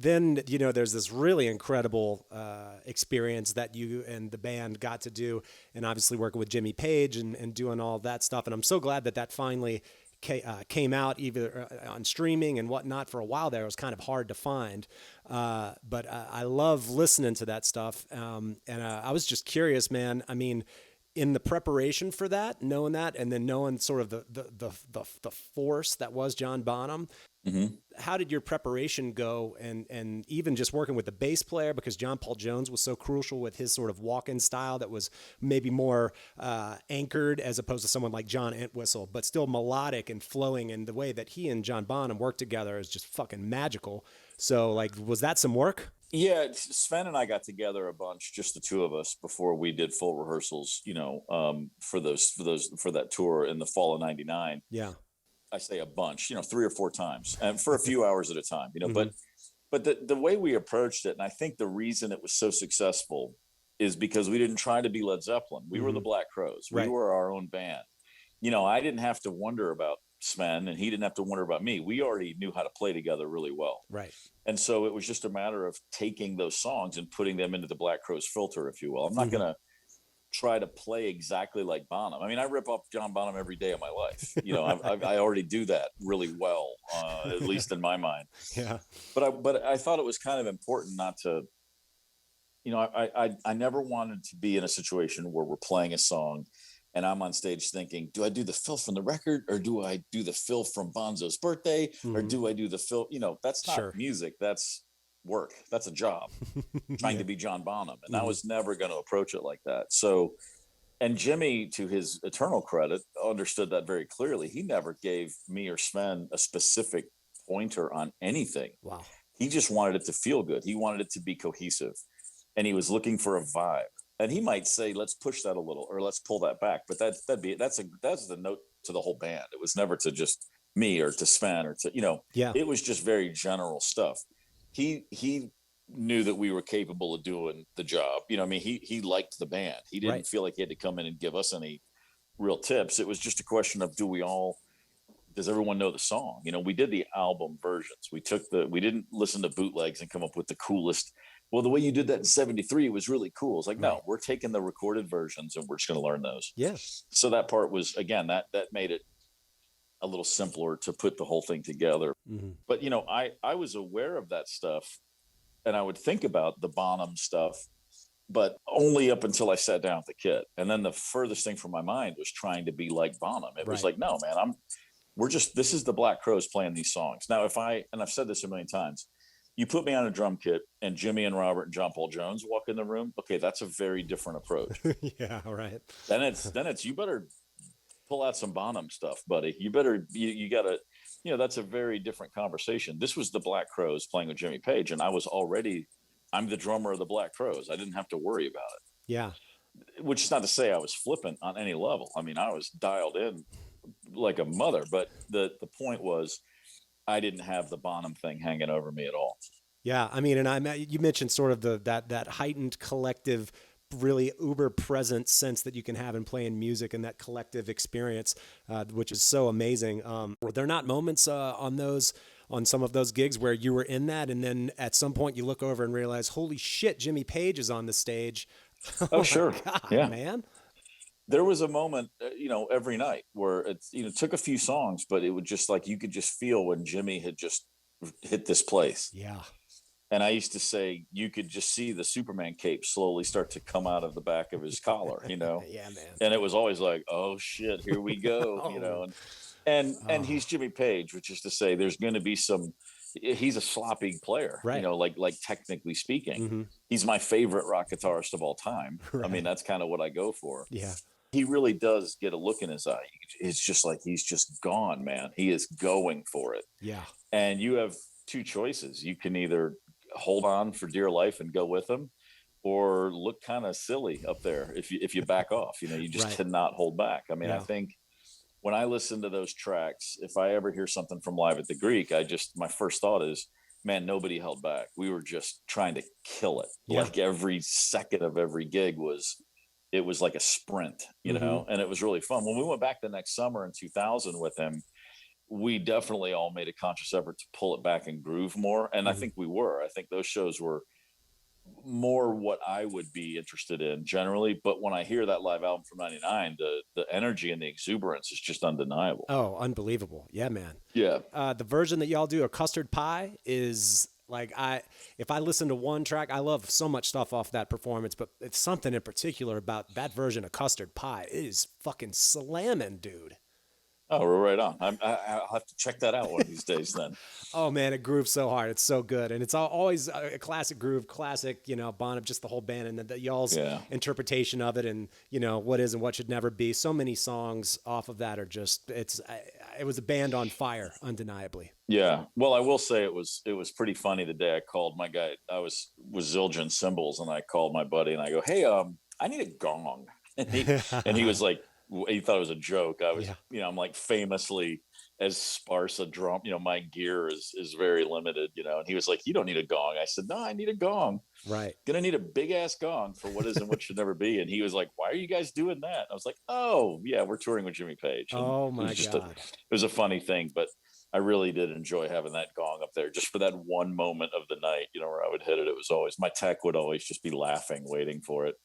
then, there's this really incredible experience that you and the band got to do, and obviously working with Jimmy Page and doing all that stuff. And I'm so glad that finally came out either on streaming and whatnot. For a while there, it was kind of hard to find. But I love listening to that stuff. And I was just curious, man. I mean, in the preparation for that, knowing that, and then knowing sort of the force that was John Bonham, how did your preparation go? And even just working with the bass player, because John Paul Jones was so crucial with his sort of walk-in style that was maybe more anchored as opposed to someone like John Entwistle, but still melodic and flowing. And the way that he and John Bonham worked together is just fucking magical. So, like, was that some work? Yeah, Sven and I got together a bunch, just the two of us, before we did full rehearsals, for that tour in the fall of '99. Yeah. I say a bunch, 3 or 4 times, and for a few hours at a time, but the way we approached it, and I think the reason it was so successful is because we didn't try to be Led Zeppelin. We were the Black Crowes. We were our own band. I didn't have to wonder about Sven, and he didn't have to wonder about me. We already knew how to play together really well. Right. And so it was just a matter of taking those songs and putting them into the Black Crowes filter, if you will. I'm not going to try to play exactly like Bonham. I mean, I rip up John Bonham every day of my life. I already do that really well, at least in my mind. Yeah. But I thought it was kind of important not to, I never wanted to be in a situation where we're playing a song and I'm on stage thinking, do I do the fill from the record, or do I do the fill from Bonzo's birthday, or do I do the fill? That's not music. That's work. That's a job. Trying to be John Bonham. And I was never going to approach it like that. So, and Jimmy, to his eternal credit, understood that very clearly. He never gave me or Sven a specific pointer on anything. Wow. He just wanted it to feel good. He wanted it to be cohesive, and he was looking for a vibe. And he might say, let's push that a little, or let's pull that back. But that's the note to the whole band. It was never to just me or to Sven or to, it was just very general stuff. He knew that we were capable of doing the job. He liked the band. He didn't feel like he had to come in and give us any real tips. It was just a question of, does everyone know the song? We did the album versions. We didn't listen to bootlegs and come up with the coolest. Well, the way you did that in '73 was really cool. It's like, no, we're taking the recorded versions and we're just going to learn those. Yes. So that part was, again, that made it a little simpler to put the whole thing together. But, I was aware of that stuff, and I would think about the Bonham stuff, but only up until I sat down with the kid. And then the furthest thing from my mind was trying to be like Bonham. It was like, no, man, this is the Black Crowes playing these songs. Now, and I've said this a million times, you put me on a drum kit and Jimmy and Robert and John Paul Jones walk in the room. Okay. That's a very different approach. Yeah. Right. Then it's, you better pull out some Bonham stuff, buddy. You better, you gotta, that's a very different conversation. This was the Black Crowes playing with Jimmy Page, and I'm the drummer of the Black Crowes. I didn't have to worry about it. Yeah. Which is not to say I was flippant on any level. I mean, I was dialed in like a mother, but the point was, I didn't have the Bonham thing hanging over me at all. Yeah. I mean, and you mentioned sort of that heightened collective, really uber present sense that you can have in playing music, and that collective experience, which is so amazing. Were there not moments on some of those gigs where you were in that, and then at some point you look over and realize, holy shit, Jimmy Page is on the stage? Oh, sure. God, yeah, man. There was a moment, every night where it took a few songs, but it would just, like, you could just feel when Jimmy had just hit this place. Yeah. And I used to say, you could just see the Superman cape slowly start to come out of the back of his collar, Yeah, man. And it was always like, oh shit, here we go, and he's Jimmy Page, which is to say there's going to be he's a sloppy player, right. Like technically speaking, he's my favorite rock guitarist of all time. Right. I mean, that's kind of what I go for. Yeah. He really does get a look in his eye. It's just like, he's just gone, man. He is going for it. Yeah. And you have two choices. You can either hold on for dear life and go with him, or look kind of silly up there if you back off. You just cannot hold back. I mean, I think when I listen to those tracks, if I ever hear something from Live at the Greek, my first thought is, man, nobody held back. We were just trying to kill it. Yeah. Like every second of every gig was like a sprint, and it was really fun. When we went back the next summer in 2000 with him, we definitely all made a conscious effort to pull it back and groove more. And I Mhm. think we were. I think those shows were more what I would be interested in generally. But when I hear that live album from '99, the energy and the exuberance is just undeniable. Oh, unbelievable. Yeah, man. Yeah. The version that y'all do, a Custard Pie, is like if I listen to one track, I love so much stuff off that performance, but it's something in particular about that version of Custard Pie. It is fucking slamming, dude. Oh, we're right on. I'll have to check that out one of these days then. Oh man, it grooves so hard. It's so good, and it's always a classic groove, classic, Bonham, just the whole band, and the y'all's Yeah. interpretation of it, and what is and what should never be. So many songs off of that are just it was a band on fire, undeniably. Yeah. Well, I will say it was pretty funny the day I called my guy. I was with Zildjian Cymbals, and I called my buddy and I go, "Hey, I need a gong." And he was like, he thought it was a joke. I was, Yeah, I'm like famously as sparse a drum, my gear is very limited, and he was like, "You don't need a gong." I said, "No, I need a gong. right. Gonna need a big ass gong for what is and what should never be." And he was like, "Why are you guys doing that?" I was like, "Oh yeah, we're touring with Jimmy Page." And Oh it was my just god. it was a funny thing, but I really did enjoy having that gong up there just for that one moment of the night, where I would hit it. It was always, my tech would always just be laughing, waiting for it.